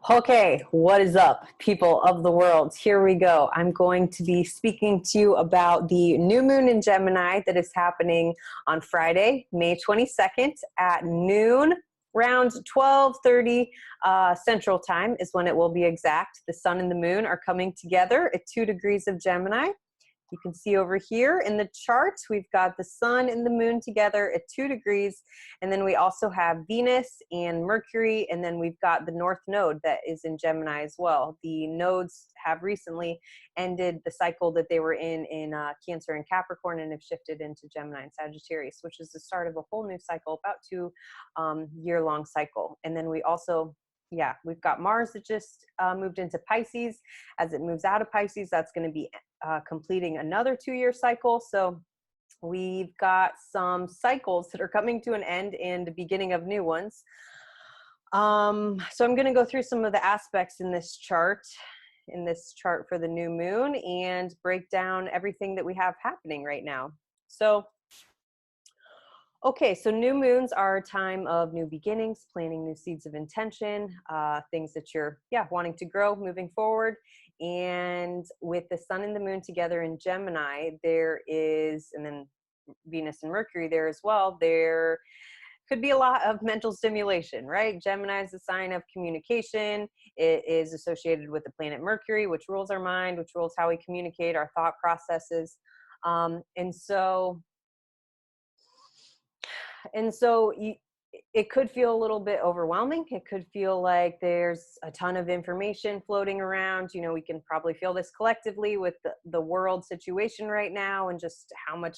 Okay, what is up, people of the world? Here we go. I'm going to be speaking to you about the new moon in Gemini that is happening on Friday, May 22nd at noon, around 12:30 Central Time is when it will be exact. The sun and the moon are coming together at 2 degrees of Gemini. You can see over here in the chart, we've got the sun and the moon together at 2 degrees. And then we also have Venus and Mercury. And then we've got the North Node that is in Gemini as well. The nodes have recently ended the cycle that they were in Cancer and Capricorn and have shifted into Gemini and Sagittarius, which is the start of a whole new cycle, about 2-year-long cycle. And then we also we've got Mars that just moved into Pisces. As it moves out of Pisces, that's going to be completing another 2-year cycle. So we've got some cycles that are coming to an end and the beginning of new ones. So I'm going to go through some of the aspects in this chart for the new moon and break down everything that we have happening right now. Okay, so new moons are a time of new beginnings, planting new seeds of intention, things that you're wanting to grow moving forward. And with the sun and the moon together in Gemini, and then Venus and Mercury there as well, there could be a lot of mental stimulation, right? Gemini is a sign of communication. It is associated with the planet Mercury, which rules our mind, which rules how we communicate, our thought processes. It could feel a little bit overwhelming. It could feel like there's a ton of information floating around. You know, we can probably feel this collectively with the world situation right now and just how much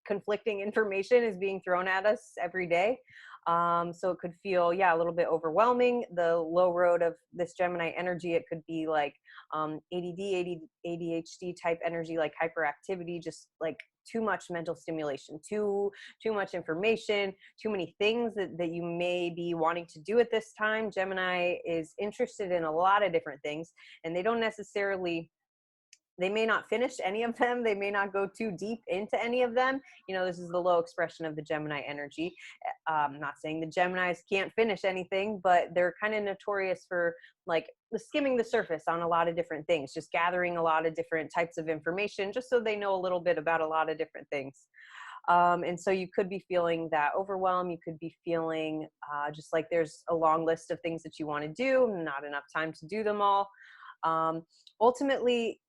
conflicting information is being thrown at us every day. So it could feel, a little bit overwhelming. The low road of this Gemini energy, it could be like ADD, ADHD type energy, like hyperactivity, just like too much mental stimulation, too much information, too many things that you may be wanting to do at this time. Gemini is interested in a lot of different things, and they may not finish any of them. They may not go too deep into any of them. You know, this is the low expression of the Gemini energy. I'm not saying the Geminis can't finish anything, but they're kind of notorious for like skimming the surface on a lot of different things, just gathering a lot of different types of information, just so they know a little bit about a lot of different things. And so you could be feeling that overwhelm. You could be feeling just like there's a long list of things that you want to do, not enough time to do them all. Ultimately,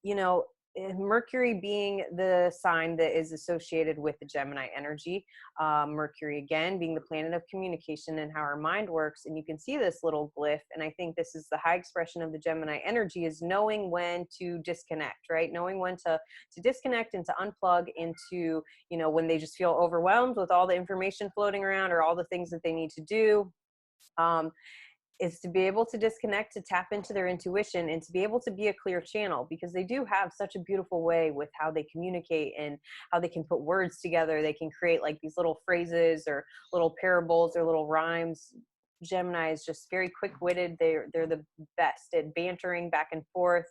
Mercury being the sign that is associated with the Gemini energy, Mercury again being the planet of communication and how our mind works. And you can see this little glyph. And I think this is the high expression of the Gemini energy, is knowing when to disconnect, right? Knowing when to disconnect and to unplug into, when they just feel overwhelmed with all the information floating around or all the things that they need to do. Is to be able to disconnect, to tap into their intuition, and to be able to be a clear channel, because they do have such a beautiful way with how they communicate and how they can put words together. They can create like these little phrases or little parables or little rhymes. Gemini is just very quick-witted. They're the best at bantering back and forth.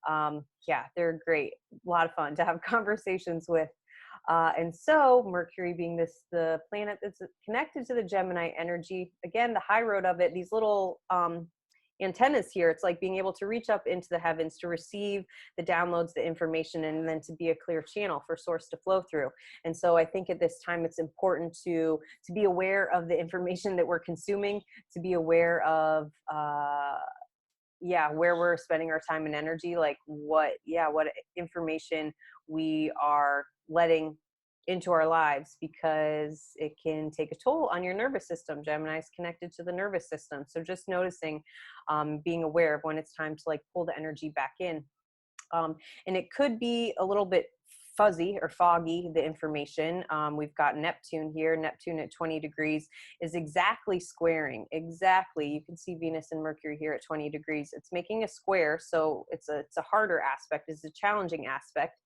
They're great. A lot of fun to have conversations with. And so Mercury being the planet that's connected to the Gemini energy, again, the high road of it, these little antennas here, it's like being able to reach up into the heavens to receive the downloads, the information, and then to be a clear channel for source to flow through. And so I think at this time it's important to be aware of the information that we're consuming, to be aware of where we're spending our time and energy, like what information we are letting into our lives, because it can take a toll on your nervous system. Gemini is connected to the nervous system. So just noticing, being aware of when it's time to like pull the energy back in. And it could be a little bit fuzzy or foggy, the information. We've got Neptune here. Neptune at 20 degrees is exactly squaring. Exactly. You can see Venus and Mercury here at 20 degrees. It's making a square. So it's a harder aspect. It's a challenging aspect.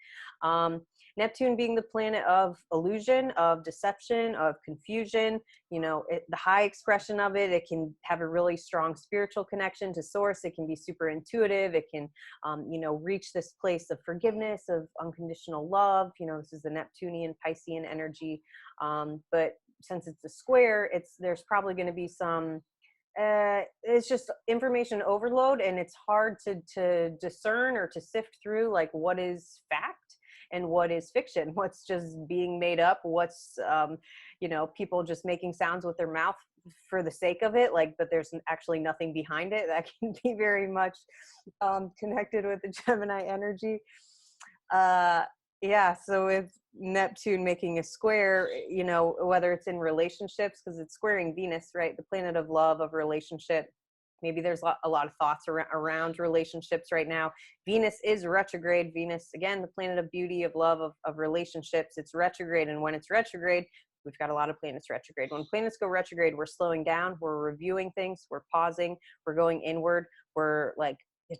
Neptune being the planet of illusion, of deception, of confusion, the high expression of it, it can have a really strong spiritual connection to source. It can be super intuitive. It can, reach this place of forgiveness, of unconditional love. This is the Neptunian Piscean energy. But since it's a square, there's probably going to be some it's just information overload, and it's hard to discern or to sift through like what is fact and what is fiction, what's just being made up, what's you know, people just making sounds with their mouth for the sake of it, like, but there's actually nothing behind it. That can be very much connected with the Gemini energy. Yeah, so with Neptune making a square, you know, whether it's in relationships, because it's squaring Venus, right? The planet of love, of relationship. Maybe there's a lot of thoughts around relationships right now. Venus is retrograde. Venus, again, the planet of beauty, of love, of relationships. It's retrograde. And when it's retrograde, we've got a lot of planets retrograde. When planets go retrograde, we're slowing down, we're reviewing things, we're pausing, we're going inward, we're like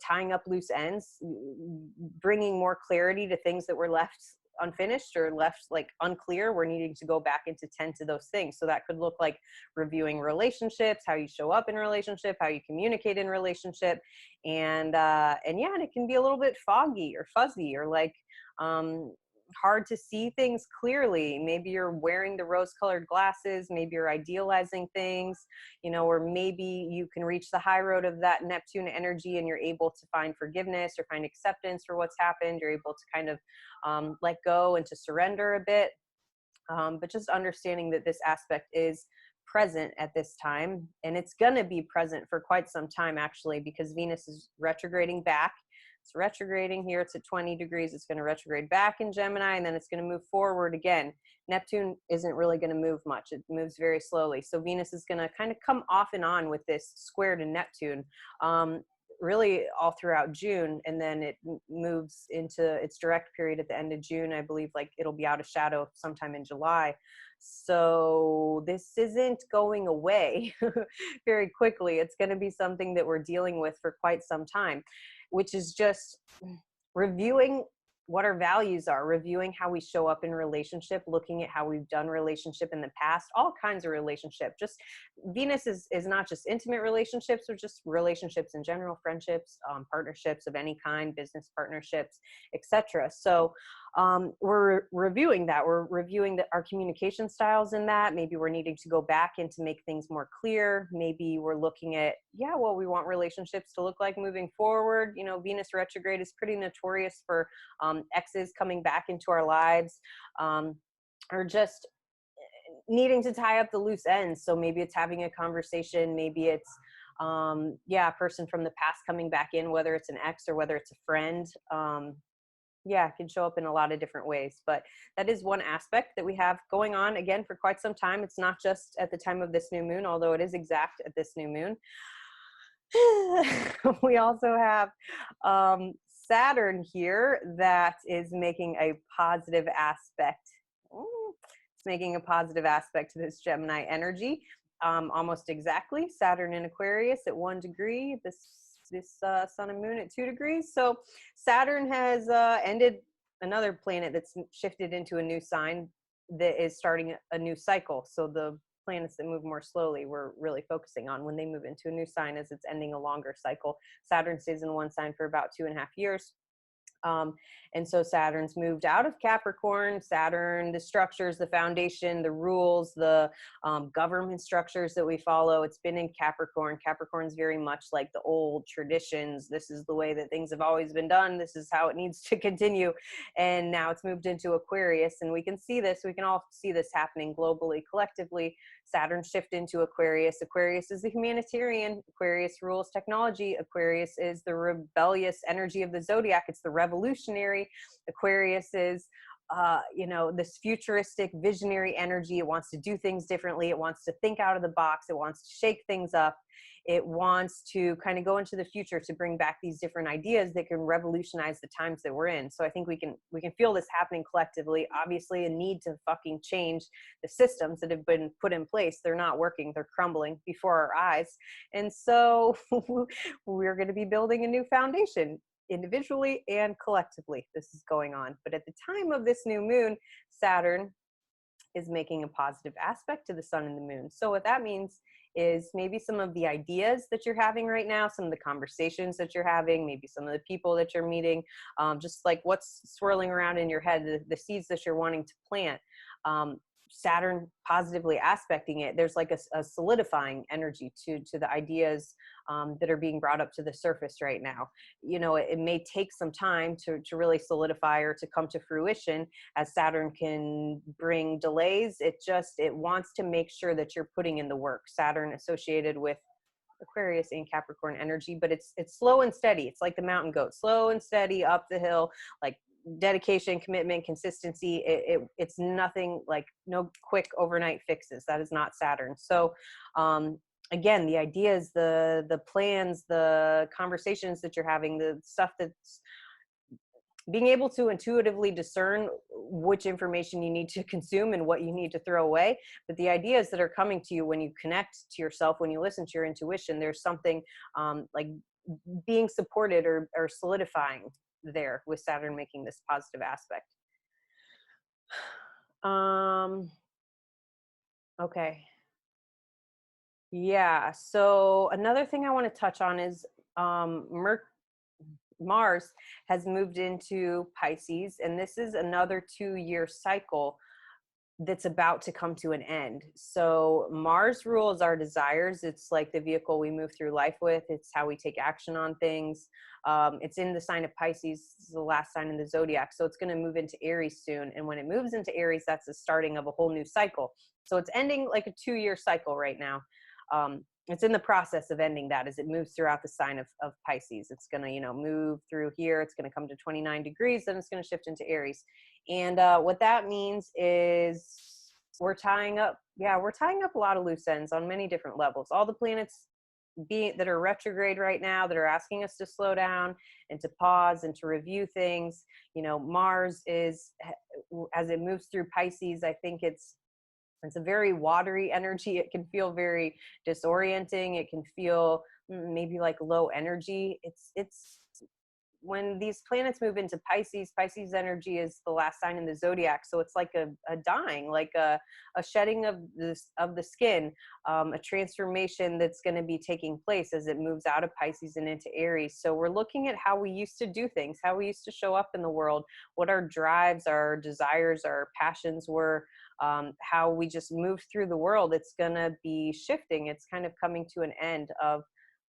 tying up loose ends, bringing more clarity to things that were left unfinished or left like unclear. We're needing to go back into tend to those things. So that could look like reviewing relationships, how you show up in a relationship, how you communicate in relationship. And yeah, and it can be a little bit foggy or fuzzy or like hard to see things clearly. Maybe you're wearing the rose-colored glasses, maybe you're idealizing things, you know, or maybe you can reach the high road of that Neptune energy and you're able to find forgiveness or find acceptance for what's happened. You're able to kind of let go and to surrender a bit. But just understanding that this aspect is present at this time, and it's going to be present for quite some time actually, because Venus is retrograding back. It's retrograding here. It's at 20 degrees. It's going to retrograde back in Gemini, and then it's going to move forward again. Neptune isn't really going to move much. It moves very slowly. So Venus is going to kind of come off and on with this square to Neptune really all throughout June, and then it moves into its direct period at the end of June. I believe like it'll be out of shadow sometime in July. So this isn't going away very quickly. It's going to be something that we're dealing with for quite some time, which is just reviewing what our values are, reviewing how we show up in relationship, looking at how we've done relationship in the past, all kinds of relationship. Just Venus is not just intimate relationships, but just relationships in general, friendships, partnerships of any kind, business partnerships, etc. So we're reviewing that. We're reviewing our communication styles in that. Maybe we're needing to go back and to make things more clear. Maybe we're looking at, yeah, what we want relationships to look like moving forward. You know, Venus retrograde is pretty notorious for exes coming back into our lives, or just needing to tie up the loose ends. So maybe it's having a conversation. Maybe it's yeah, a person from the past coming back in, whether it's an ex or whether it's a friend. Yeah, it can show up in a lot of different ways, but that is one aspect that we have going on again for quite some time. It's not just at the time of this new moon, although it is exact at this new moon. We also have Saturn here that is making a positive aspect. It's making a positive aspect to this Gemini energy, almost exactly. Saturn in Aquarius at 1 degree. This sun and moon at 2 degrees. So Saturn has ended another planet that's shifted into a new sign that is starting a new cycle. So the planets that move more slowly, we're really focusing on when they move into a new sign as it's ending a longer cycle. Saturn stays in one sign for about 2.5 years. And so Saturn's moved out of Capricorn. Saturn, the structures, the foundation, the rules, the government structures that we follow, it's been in Capricorn. Capricorn's very much like the old traditions. This is the way that things have always been done. This is how it needs to continue. And now it's moved into Aquarius, and we can see this. We can all see this happening globally, collectively. Saturn shift into Aquarius. Aquarius is the humanitarian. Aquarius rules technology. Aquarius is the rebellious energy of the zodiac. It's the revolutionary. Aquarius is, you know, this futuristic, visionary energy. It wants to do things differently. It wants to think out of the box. It wants to shake things up. It wants to kind of go into the future to bring back these different ideas that can revolutionize the times that we're in. So I think we can feel this happening collectively. Obviously, a need to fucking change the systems that have been put in place. They're not working. They're crumbling before our eyes. And so we're going to be building a new foundation, individually and collectively. This is going on. But at the time of this new moon, Saturn is making a positive aspect to the sun and the moon. So what that means is maybe some of the ideas that you're having right now, some of the conversations that you're having, maybe some of the people that you're meeting, just like what's swirling around in your head, the seeds that you're wanting to plant. Saturn positively aspecting it, there's like a solidifying energy to the ideas that are being brought up to the surface right now. You know, it may take some time to really solidify or to come to fruition, as Saturn can bring delays. It wants to make sure that you're putting in the work. Saturn associated with Aquarius and Capricorn energy, but it's slow and steady. It's like the mountain goat, slow and steady up the hill, like dedication, commitment, consistency. It's nothing, like no quick overnight fixes. That is not Saturn. So again, the ideas, the plans, the conversations that you're having, the stuff that's being able to intuitively discern which information you need to consume and what you need to throw away. But the ideas that are coming to you when you connect to yourself, when you listen to your intuition, there's something like being supported or solidifying there with Saturn making this positive aspect. Okay. Yeah. So another thing I want to touch on is Mars has moved into Pisces, and this is another 2-year cycle that's about to come to an end. So Mars rules our desires. It's like the vehicle we move through life with. It's how we take action on things. It's in the sign of Pisces, the last sign in the zodiac. So it's going to move into Aries soon. And when it moves into Aries, that's the starting of a whole new cycle. So it's ending like a 2-year cycle right now. It's in the process of ending that as it moves throughout the sign of Pisces. It's going to, you know, move through here. It's going to come to 29 degrees. Then it's going to shift into Aries. And what that means is we're tying up a lot of loose ends on many different levels. All the planets that are retrograde right now, that are asking us to slow down and to pause and to review things. You know, Mars is, as it moves through Pisces, I think it's a very watery energy. It can feel very disorienting. It can feel maybe like low energy. It's when these planets move into Pisces energy is the last sign in the zodiac. So it's like a dying, like a shedding of the skin, a transformation that's going to be taking place as it moves out of Pisces and into Aries. So we're looking at how we used to do things, how we used to show up in the world, what our drives, our desires, our passions were, how we just moved through the world. It's going to be shifting. It's kind of coming to an end of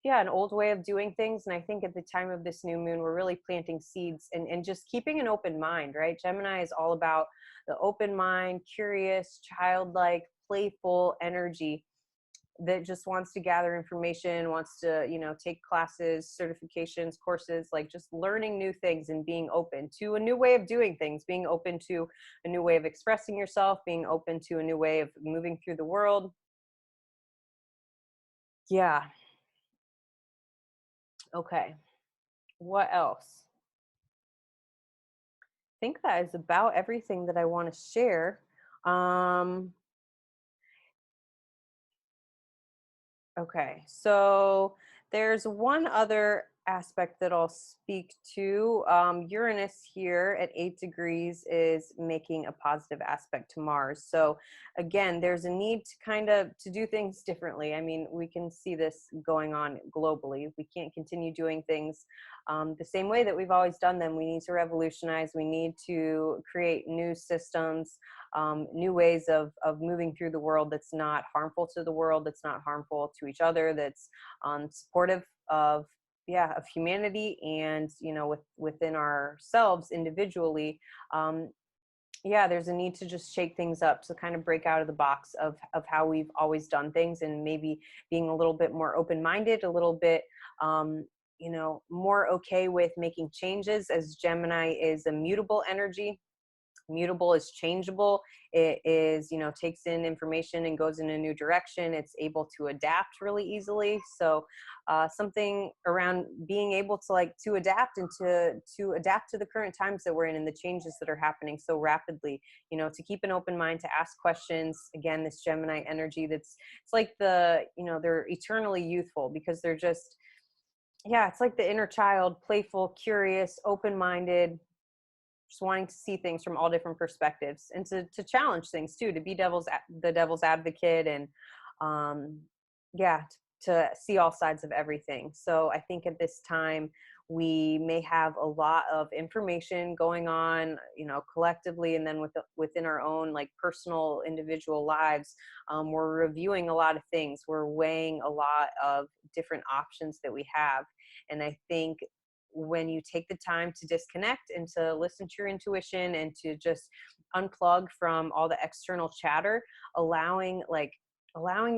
an old way of doing things. And I think at the time of this new moon, we're really planting seeds and just keeping an open mind, right? Gemini is all about the open mind, curious, childlike, playful energy that just wants to gather information, wants to, you know, take classes, certifications, courses, like just learning new things and being open to a new way of doing things, being open to a new way of expressing yourself, being open to a new way of moving through the world. Yeah. Okay. What else? I think that is about everything that I want to share. Okay, so there's one other aspect that I'll speak to. Uranus here at 8 degrees is making a positive aspect to Mars. So again, there's a need to do things differently. I mean, we can see this going on globally. We can't continue doing things the same way that we've always done them. We need to revolutionize. We need to create new systems, new ways of moving through the world that's not harmful to the world, that's not harmful to each other, that's supportive of humanity and, you know, within ourselves individually. There's a need to just shake things up, to kind of break out of the box of how we've always done things, and maybe being a little bit more open-minded, a little bit more okay with making changes, as Gemini is a mutable energy. Mutable is changeable. It is, you know, takes in information and goes in a new direction. It's able to adapt really easily. So something around being able to adapt and to adapt to the current times that we're in and the changes that are happening so rapidly, you know, to keep an open mind, to ask questions. Again, this Gemini energy, it's like they're eternally youthful, because they're just, it's like the inner child, playful, curious, open-minded, just wanting to see things from all different perspectives, and to challenge things too, to be the devil's advocate, and to see all sides of everything. So I think at this time we may have a lot of information going on, you know, collectively, and then within our own like personal individual lives. We're reviewing a lot of things. We're weighing a lot of different options that we have. And I think when you take the time to disconnect and to listen to your intuition and to just unplug from all the external chatter, allowing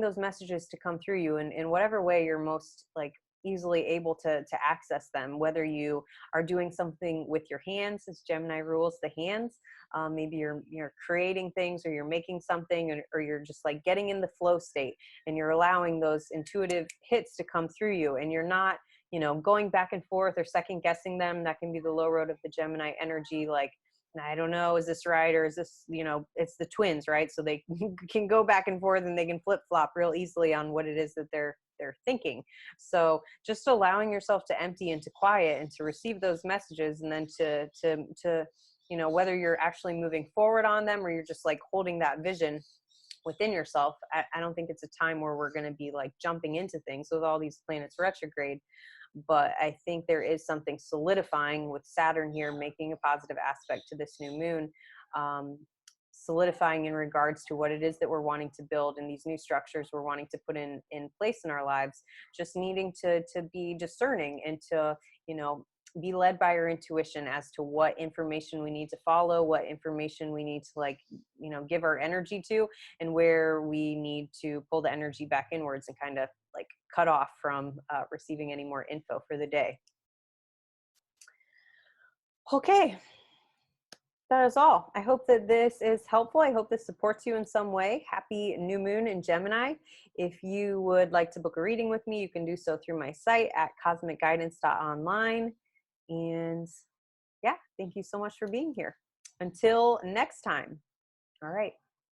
those messages to come through you in whatever way you're most like easily able to access them, whether you are doing something with your hands, as Gemini rules the hands. Maybe you're creating things, or you're making something, or you're just like getting in the flow state, and you're allowing those intuitive hits to come through you, and you're not, you know, going back and forth or second guessing them. That can be the low road of the Gemini energy. Like, I don't know, is this right? Or is this, you know, it's the twins, right? So they can go back and forth, and they can flip flop real easily on what it is that they're thinking. So just allowing yourself to empty into quiet and to receive those messages, and then to you know, whether you're actually moving forward on them or you're just like holding that vision within yourself. I don't think it's a time where we're going to be like jumping into things with all these planets retrograde. But I think there is something solidifying with Saturn here, making a positive aspect to this new moon, solidifying in regards to what it is that we're wanting to build, and these new structures we're wanting to put in place in our lives. Just needing to be discerning and to, you know, be led by your intuition as to what information we need to follow, what information we need to, like, you know, give our energy to, and where we need to pull the energy back inwards and kind of like cut off from receiving any more info for the day. Okay, that is all. I hope that this is helpful. I hope this supports you in some way. Happy new moon in Gemini. If you would like to book a reading with me, you can do so through my site at cosmicguidance.online. And yeah, thank you so much for being here. Until next time. All right.